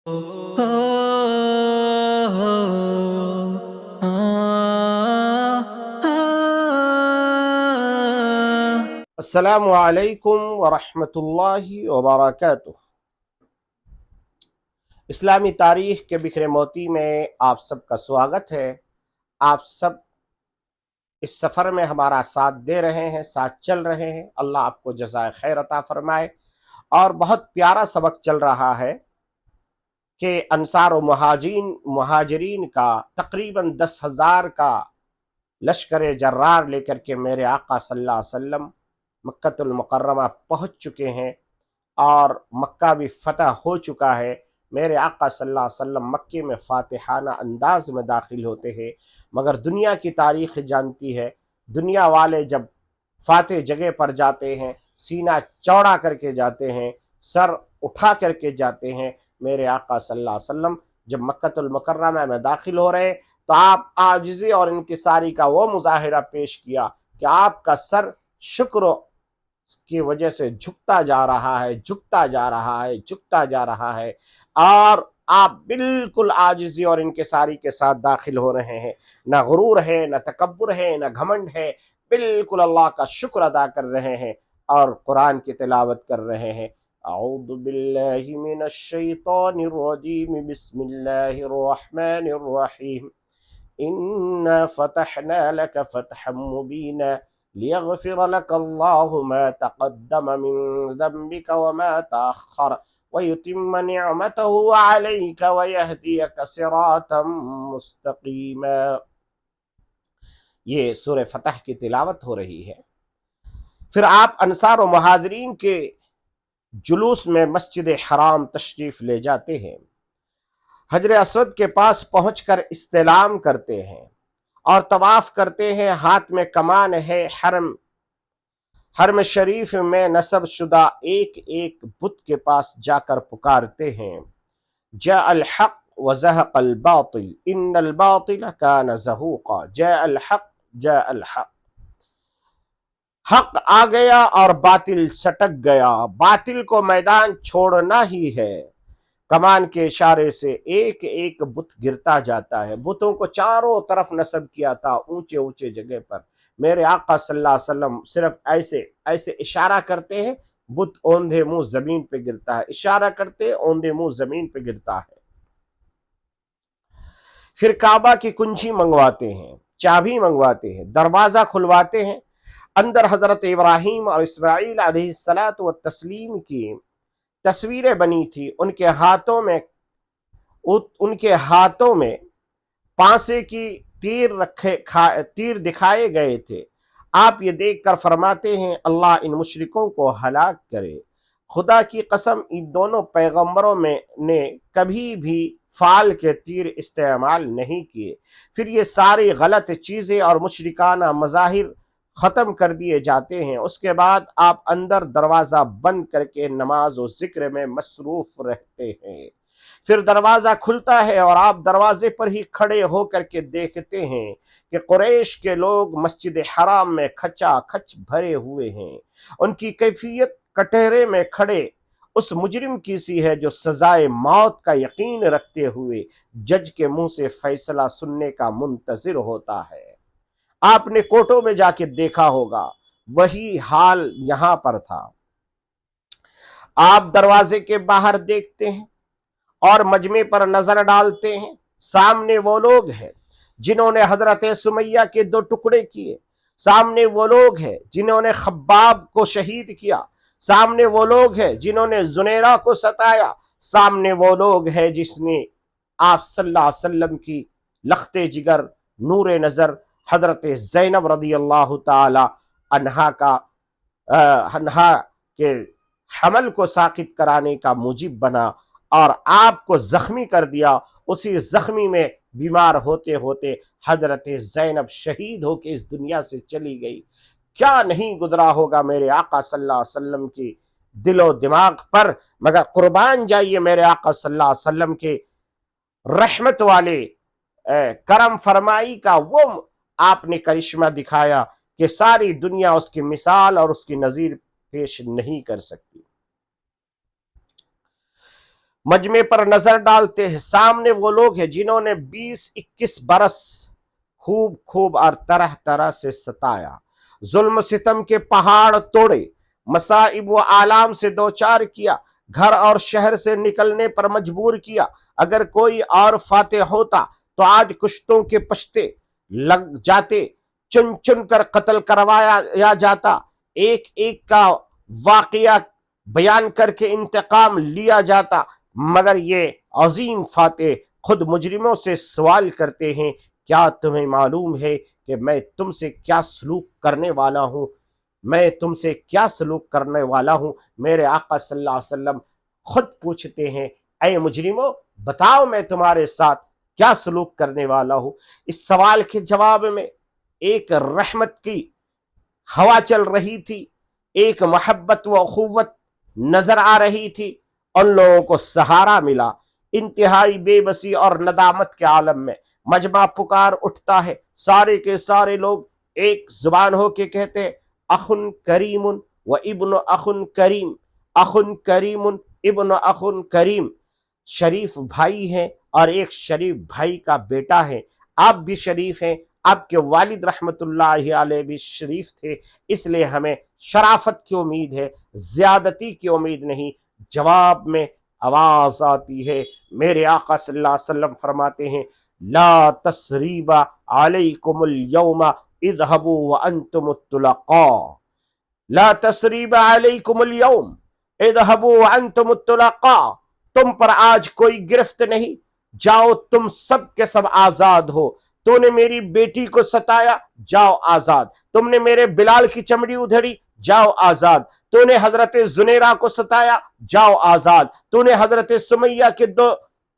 अस्सलामु अलैकुम वरहमतुल्लाहि वबरकातुह। इस्लामी तारीख के बिखरे मोती में आप सबका स्वागत है। आप सब इस सफ़र में हमारा साथ दे रहे हैं, साथ चल रहे हैं। अल्लाह आपको जज़ाए खैर अता फरमाए। और बहुत प्यारा सबक चल रहा है कि अंसार और मुहाजिरीन का तकरीबन 10,000 का लश्कर जर्रार लेकर के मेरे आका सल्लल्लाहु अलैहि वसल्लम मक्कतुल मुकर्रमा पहुँच चुके हैं और मक्का भी फतह हो चुका है। मेरे आका सल्लल्लाहु अलैहि वसल्लम मक्के में फातिहाना अंदाज में दाखिल होते हैं, मगर दुनिया की तारीख़ जानती है, दुनिया वाले जब फातह जगह पर जाते हैं, सीना चौड़ा करके जाते हैं, सर उठा करके जाते हैं। मेरे आका सल्लल्लाहु अलैहि वसल्लम जब मक्कतुल मुकर्रमा में दाखिल हो रहे तो आप आजिज़ी और इनकिसारी का वो मुज़ाहिरा पेश किया कि आपका सर शुक्र की वजह से झुकता जा रहा है, झुकता जा रहा है, झुकता जा रहा है, और आप बिल्कुल आजिज़ी और इनकिसारी के साथ दाखिल हो रहे हैं। न गुरूर है, न तकब्बुर है, न घमंड है, बिल्कुल अल्लाह का शुक्र अदा कर रहे हैं और कुरान की तिलावत कर रहे हैं। अऊज़ु बिल्लाहि मिनश शैतानिर रजीम, बिस्मिल्लाहिर रहमानिर रहीम। इन्ना फतहना लक फतहम मुबीना लियग़फ़िर लक अल्लाहु मा तक़द्दम मिन ज़ंबिक व मा तअख़्ख़र वयुतिम्म निअमतहु अलैक वयहदियक सिरातम मुस्तक़ीमा। ये सूरह फतह की तिलावत हो रही है। फिर आप अंसार और मुहाजिरीन के जुलूस में मस्जिद हराम तशरीफ ले जाते हैं, हजर असवद के पास पहुंचकर इस्तेलाम करते हैं और तवाफ करते हैं। हाथ में कमान है। हरम शरीफ में नसब शुदा एक एक बुत के पास जाकर पुकारते हैं, जाअल हक़ व ज़हक़ल बातिल इन्नल बातिल कान ज़हूक़ा। जाअल हक़, जाअल हक़, हक़ आ गया और बातिल सटक गया। बातिल को मैदान छोड़ना ही है। कमान के इशारे से एक एक बुत गिरता जाता है। बुतों को चारों तरफ नस्ब किया था, ऊंचे ऊंचे जगह पर। मेरे आका सल्लल्लाहु अलैहि वसल्लम सिर्फ ऐसे ऐसे इशारा करते हैं, बुत औंधे मुंह जमीन पे गिरता है। इशारा करते औंधे मुंह जमीन पे गिरता है। फिर काबा की कुंजी मंगवाते हैं, चाबी मंगवाते हैं, दरवाजा खुलवाते हैं। अंदर हजरत इब्राहीम और इस्माईल अलैहिस्सलातु व तस्लीम की तस्वीरें बनी थी। उनके हाथों में पांसे की तीर दिखाए गए थे। आप ये देखकर फरमाते हैं, अल्लाह इन मुशरिकों को हलाक करे। खुदा की कसम, इन दोनों पैगंबरों ने कभी भी फाल के तीर इस्तेमाल नहीं किए। फिर ये सारी गलत चीज़ें और मुशरिकाना मज़ाहिर ख़त्म कर दिए जाते हैं। उसके बाद आप अंदर दरवाज़ा बंद करके नमाज और ज़िक्र में मसरूफ़ रहते हैं। फिर दरवाज़ा खुलता है और आप दरवाजे पर ही खड़े होकर के देखते हैं कि कुरैश के लोग मस्जिद हराम में खचा खच भरे हुए हैं। उनकी कैफियत कटहरे में खड़े उस मुजरिम की सी है जो सजाए मौत का यकीन रखते हुए जज के मुंह से फैसला सुनने का मुंतजिर होता है। आपने कोर्टों में जाके देखा होगा, वही हाल यहां पर था। आप दरवाजे के बाहर देखते हैं और मजमे पर नजर डालते हैं। सामने वो लोग हैं जिन्होंने हजरत सुमैया के 2 टुकड़े किए। सामने वो लोग हैं जिन्होंने खब्बाब को शहीद किया। सामने वो लोग हैं जिन्होंने जुनैरा को सताया। सामने वो लोग हैं जिसने आप सल्लल्लाहु अलैहि वसल्लम की लख्ते जिगर, नूरे नजर हजरत ज़ैनब रदी अल्लाह ताला अन्हा के हमल को साकित कराने का मुजिब बना और आपको जख्मी कर दिया। उसी जख्मी में बीमार होते होते हजरत ज़ैनब शहीद होकर इस दुनिया से चली गई। क्या नहीं गुजरा होगा मेरे आका सल्लल्लाहु अलैहि वसल्लम की दिलो दिमाग पर, मगर कुर्बान जाइए मेरे आका सल्लल्लाहु अलैहि वसल्लम के रहमत वाले करम फरमाई का वो आपने करिश्मा दिखाया कि सारी दुनिया उसकी मिसाल और उसकी नजीर पेश नहीं कर सकती। मजमे पर नजर डालते हैं, सामने वो लोग हैं जिन्होंने 20-21 बरस खूब खूब और तरह तरह से सताया, जुल्म सितम के पहाड़ तोड़े, मसाइब व आलाम से दो चार किया, घर और शहर से निकलने पर मजबूर किया। अगर कोई और फातेह होता तो आज कुश्तों के पश्ते लग जाते, चुन चुन कर कत्ल करवाया जाता, एक एक का वाकया बयान करके इंतकाम लिया जाता। मगर ये अजीम फातेह खुद मुजरिमों से सवाल करते हैं, क्या तुम्हें मालूम है कि मैं तुमसे क्या सलूक करने वाला हूँ? मैं तुमसे क्या सलूक करने वाला हूँ? मेरे आका सल्लल्लाहु अलैहि वसल्लम खुद पूछते हैं, ऐ मुजरिमों, बताओ मैं तुम्हारे साथ क्या सलूक करने वाला हूँ। इस सवाल के जवाब में एक रहमत की हवा चल रही थी, एक मोहब्बत व अखुवत नजर आ रही थी। उन लोगों को सहारा मिला। इंतहाई बेबसी और नदामत के आलम में मजमा पुकार उठता है। सारे के सारे लोग एक जुबान होके कहते हैं, अखुन करीमुन व इब्न अखुन करीम, अखुन करीमुन इब्न अखुन करीम। शरीफ भाई हैं और एक शरीफ भाई का बेटा है। आप भी शरीफ हैं, आपके वालिद रहमतुल्लाहि अलैह भी शरीफ थे, इसलिए हमें शराफत की उम्मीद है, ज्यादती की उम्मीद नहीं। जवाब में आवाज आती है, मेरे आका सल्लल्लाहु अलैहि वसल्लम फरमाते हैं, ला तसरीबा अलैकुमुल यौमा इज़हबू व अंतुमुत तुलक़ा, ला तसरीबा अलैकुमुल यौम इज़हबू व अंतुमुत तुलक़ा। तुम पर आज कोई गिरफ्त नहीं, जाओ तुम सब के सब आजाद हो। तूने मेरी बेटी को सताया, जाओ आजाद। तुमने मेरे बिलाल की चमड़ी उधड़ी, जाओ आजाद। तूने हजरत जुनेरा को सताया, जाओ आजाद। तूने हजरत सुमैया के 2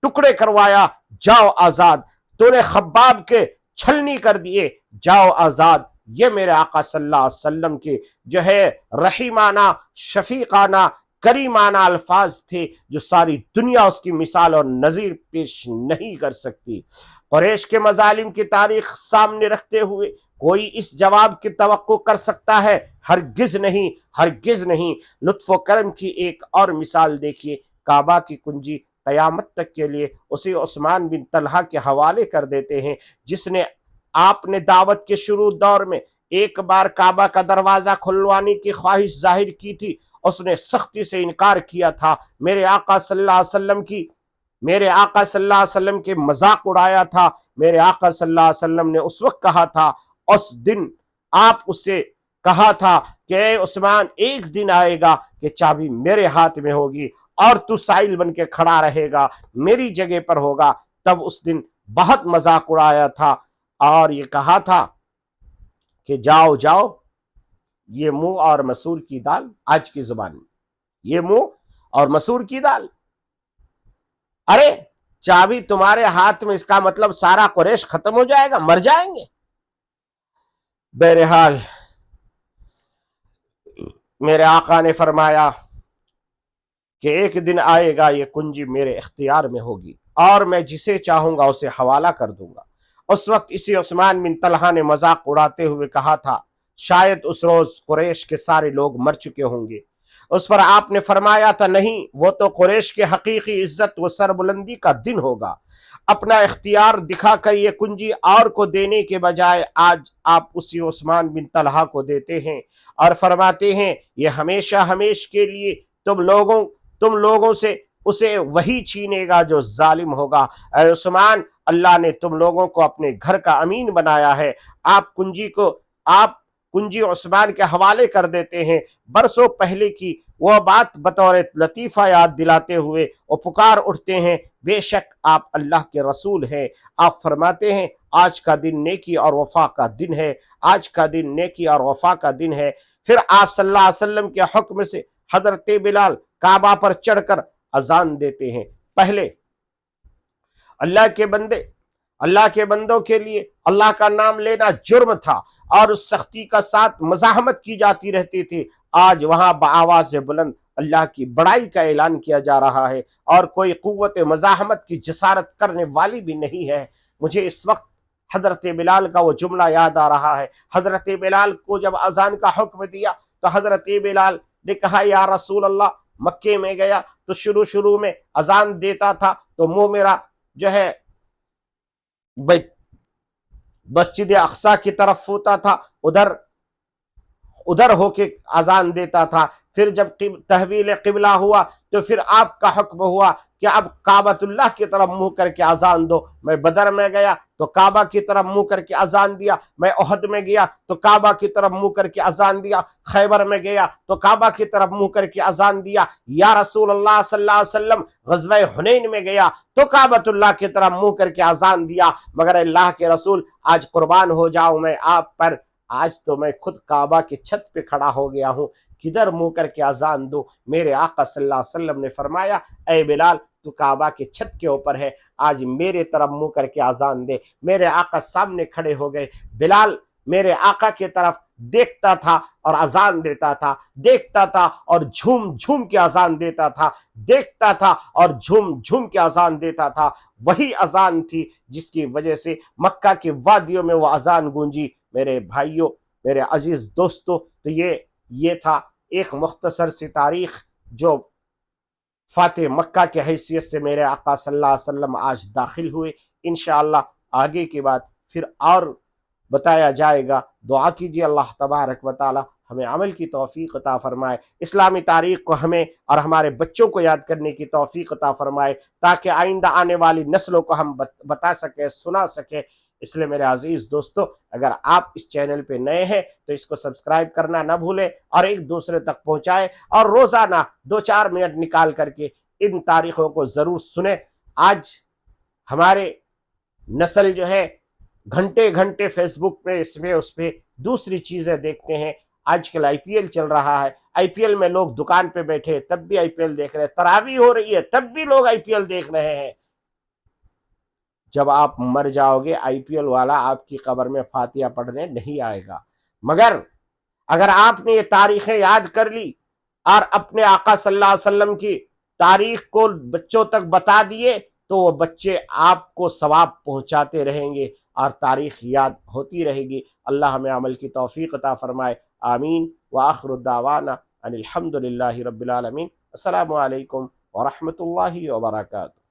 टुकड़े करवाया, जाओ आजाद। तूने खब्बाब के छलनी कर दिए, जाओ आजाद। ये मेरे आका सल्लल्लाहु अलैहि वसल्लम के जो है रहीमाना, शफीकाना, करीमाना अल्फाज थे, जो सारी दुनिया उसकी मिसाल और नजीर पेश नहीं कर सकती। कुरैश के मजालिम की तारीख सामने रखते हुए कोई इस जवाब की तवक्को कर सकता है? हरगिज नहीं, हरगिज नहीं। लुत्फ व करम की एक और मिसाल देखिए। काबा की कुंजी कयामत तक के लिए उसी उस्मान बिन तलहा के हवाले कर देते हैं, जिसने आपने दावत के शुरू दौर में एक बार काबा का दरवाजा खुलवाने की ख्वाहिश जाहिर की थी, उसने सख्ती से इनकार किया था। मेरे आका सल्लल्लाहु अलैहि वसल्लम के मजाक उड़ाया था। मेरे आका सल्लल्लाहु अलैहि वसल्लम ने उस वक्त कहा था, उस दिन आप उससे कहा था कि उस्मान, एक दिन आएगा कि चाबी मेरे हाथ में होगी और तू साइल बन के खड़ा रहेगा, मेरी जगह पर होगा। तब उस दिन बहुत मजाक उड़ाया था और ये कहा था कि जाओ जाओ, ये मुंह और मसूर की दाल, आज की जुबान में ये मुंह और मसूर की दाल। अरे चाबी तुम्हारे हाथ में, इसका मतलब सारा कुरैश खत्म हो जाएगा, मर जाएंगे। बहरहाल मेरे आका ने फरमाया कि एक दिन आएगा, ये कुंजी मेरे इख्तियार में होगी और मैं जिसे चाहूंगा उसे हवाला कर दूंगा। उस वक्त इसी उस्मान बिन तलहा ने मजाक उड़ाते हुए कहा था, शायद उस रोज कुरैश के सारे लोग मर चुके होंगे। उस पर आपने फरमाया था, नहीं, वो तो कुरैश के हकीकी इज्जत व सरबुलंदी का दिन होगा। अपना इख्तियार दिखाकर ये कुंजी और को देने के बजाय आज आप उसी उस्मान बिन तलहा को देते हैं और फरमाते हैं, ये हमेशा हमेश के लिए तुम लोगों से उसे वही छीनेगा जो जालिम होगा। ऐ उस्मान, अल्लाह ने तुम लोगों को अपने घर का अमीन बनाया है। आप कुंजी उस्मान के हवाले कर देते हैं। बरसों पहले की वह बात बतौर लतीफ़ा याद दिलाते हुए वो पुकार उठते हैं, बेशक आप अल्लाह के रसूल हैं। आप फरमाते हैं, आज का दिन नेकी और वफा का दिन है, आज का दिन नेकी और वफा का दिन है। फिर आप सल्लल्लाहु अलैहि वसल्लम के हुक्म से हजरत बिलाल काबा पर चढ़कर अजान देते हैं। पहले अल्लाह के बंदों के लिए अल्लाह का नाम लेना जुर्म था और उस सख्ती का साथ मज़ाहमत की जाती रहती थी। आज वहां बआवाज़ बुलंद अल्लाह की बड़ाई का ऐलान किया जा रहा है और कोई कुव्वत मज़ाहमत की जसारत करने वाली भी नहीं है। मुझे इस वक्त हजरत बिलाल का वो जुमला याद आ रहा है। हजरत बिलाल को जब अजान का हुक्म दिया तो हजरत बिलाल ने कहा, या रसूल अल्लाह, مکے میں گیا تو شروع میں اذان دیتا تھا تو منہ میرا جو ہے مسجد اقصی کی طرف ہوتا تھا، ادھر ہو کے اذان دیتا تھا۔ پھر جب تحویل قبلہ ہوا تو پھر آپ کا حکم ہوا کہ اب کعبۃ اللہ کی طرف منہ کر کے اذان دو۔ میں بدر میں گیا تو کعبہ کی طرف منہ کر کے اذان دیا، میں احد میں گیا تو کعبہ کی طرف منہ کر کے اذان دیا، خیبر میں گیا تو کعبہ کی طرف منہ کر کے اذان دیا۔ یا رسول اللہ صلی اللہ علیہ وسلم غزوہ حنین میں گیا تو کعبۃ اللہ کی طرف منہ کر کے اذان دیا، مگر اللہ کے رسول آج قربان ہو جاؤں میں آپ پر، آج تو میں خود کعبہ کی چھت پہ کھڑا ہو گیا ہوں، کدھر منہ کر کے اذان دو؟ میرے آقا صلی اللہ علیہ وسلم نے فرمایا اے بلال تو کعبہ کے چھت کے اوپر ہے، آج میرے طرف منہ کر کے اذان دے۔ میرے آقا سامنے کھڑے ہو گئے، بلال میرے آقا کی طرف دیکھتا تھا اور اذان دیتا تھا، دیکھتا تھا اور جھوم جھوم کے اذان دیتا تھا، دیکھتا تھا اور جھوم جھوم کے اذان دیتا تھا۔ وہی اذان تھی جس کی وجہ سے مکہ کی وادیوں میں وہ اذان گونجی۔ میرے بھائیوں، میرے عزیز دوستو، تو یہ تھا ایک مختصر سی تاریخ جو فاتح مکہ کی حیثیت سے میرے آقا صلی اللہ علیہ وسلم آج داخل ہوئے۔ انشاءاللہ آگے کی بات پھر اور بتایا جائے گا۔ دعا کیجیے اللہ تبارک و تعالی ہمیں عمل کی توفیق عطا فرمائے، اسلامی تاریخ کو ہمیں اور ہمارے بچوں کو یاد کرنے کی توفیق عطا فرمائے، تاکہ آئندہ آنے والی نسلوں کو ہم بتا سکیں، سنا سکیں۔ اس لیے میرے عزیز دوستو، اگر آپ اس چینل پہ نئے ہیں تو اس کو سبسکرائب کرنا نہ بھولیں اور ایک دوسرے تک پہنچائیں، اور روزانہ 2-4 منٹ نکال کر کے ان تاریخوں کو ضرور سنیں۔ آج ہمارے نسل جو ہے گھنٹے گھنٹے فیس بک پہ اس پہ دوسری چیزیں دیکھتے ہیں۔ آج کل آئی پی ایل چل رہا ہے، آئی پی ایل میں لوگ دکان پہ بیٹھے تب بھی آئی پی ایل دیکھ رہے ہیں، تراویح ہو رہی ہے تب بھی لوگ آئی پی ایل دیکھ رہے ہیں۔ جب آپ مر جاؤ گے آئی پی ایل والا آپ کی قبر میں فاتحہ پڑھنے نہیں آئے گا، مگر اگر آپ نے یہ تاریخیں یاد کر لی اور اپنے آقا صلی اللہ علیہ وسلم کی تاریخ کو بچوں تک بتا دیے تو وہ بچے آپ کو ثواب پہنچاتے رہیں گے اور تاریخ یاد ہوتی رہے گی۔ اللہ ہمیں عمل کی توفیق عطا فرمائے، آمین۔ وآخر الدعوانا ان الحمد للہ رب العالمین۔ السلام علیکم ورحمۃ اللہ وبرکاتہ۔